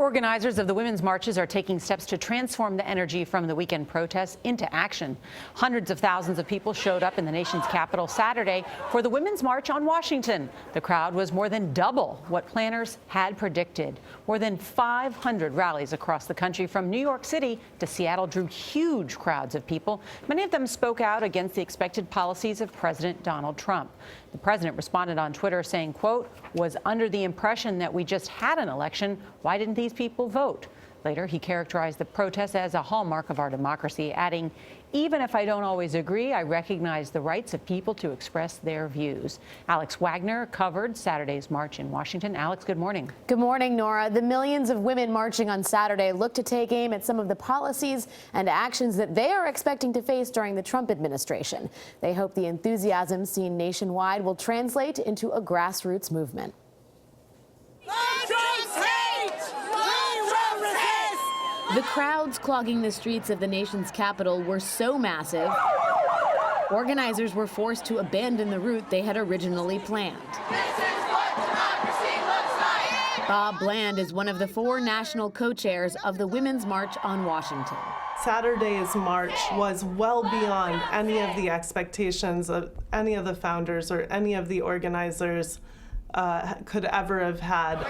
Organizers of the women's marches are taking steps to transform the energy from the weekend protests into action. Hundreds of thousands of people showed up in the nation's capital Saturday for the Women's March on Washington. The crowd was more than double what planners had predicted. More than 500 rallies across the country from New York City to Seattle drew huge crowds of people. Many of them spoke out against the expected policies of President Donald Trump. The president responded on Twitter saying, quote, "Was under the impression that we just had an election. Why didn't these people vote?" Later, he characterized the protest as a hallmark of our democracy, adding, "Even if I don't always agree, I recognize the rights of people to express their views." Alex Wagner covered Saturday's march in Washington. Alex, good morning. Good morning, Nora. The millions of women marching on Saturday look to take aim at some of the policies and actions that they are expecting to face during the Trump administration. They hope the enthusiasm seen nationwide will translate into a grassroots movement. The crowds clogging the streets of the nation's capital were so massive, organizers were forced to abandon the route they had originally planned. This is what democracy looks like. Bob Bland is one of the 4 national co-chairs of the Women's March on Washington. Saturday's march was well beyond any of the expectations of any of the founders or any of the organizers could ever have had.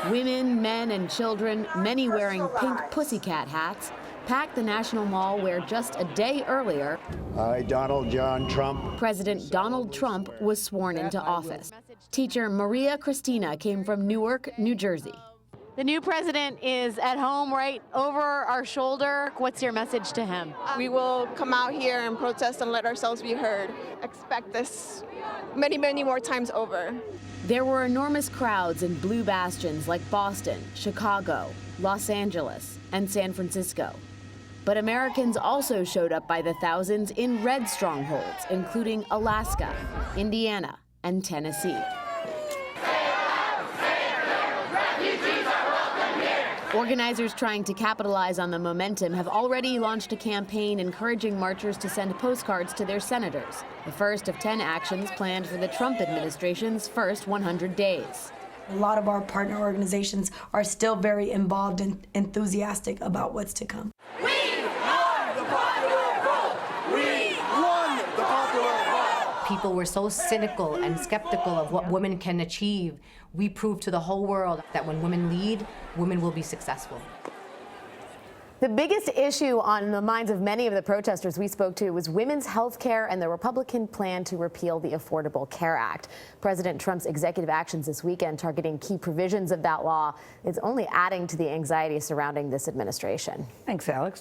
Women, men, and children, many wearing pink pussycat hats, packed the National Mall where just a day earlier, I, Donald John Trump, President Donald Trump was sworn into office. Teacher Maria Christina came from Newark, New Jersey. The new president is at home right over our shoulder. What's your message to him? We will come out here and protest and let ourselves be heard. Expect this many, many more times over. There were enormous crowds in blue bastions like Boston, Chicago, Los Angeles, and San Francisco. But Americans also showed up by the thousands in red strongholds, including Alaska, Indiana, and Tennessee. Organizers trying to capitalize on the momentum have already launched a campaign encouraging marchers to send postcards to their senators, the first of 10 actions planned for the Trump administration's first 100 days. A lot of our partner organizations are still very involved and enthusiastic about what's to come. We won the popular vote. We won the popular vote. People were so cynical and skeptical of what women can achieve. We proved to the whole world that when women lead, women will be successful. The biggest issue on the minds of many of the protesters we spoke to was women's health care and the Republican plan to repeal the Affordable Care Act. President Trump's executive actions this weekend targeting key provisions of that law is only adding to the anxiety surrounding this administration. Thanks, Alex.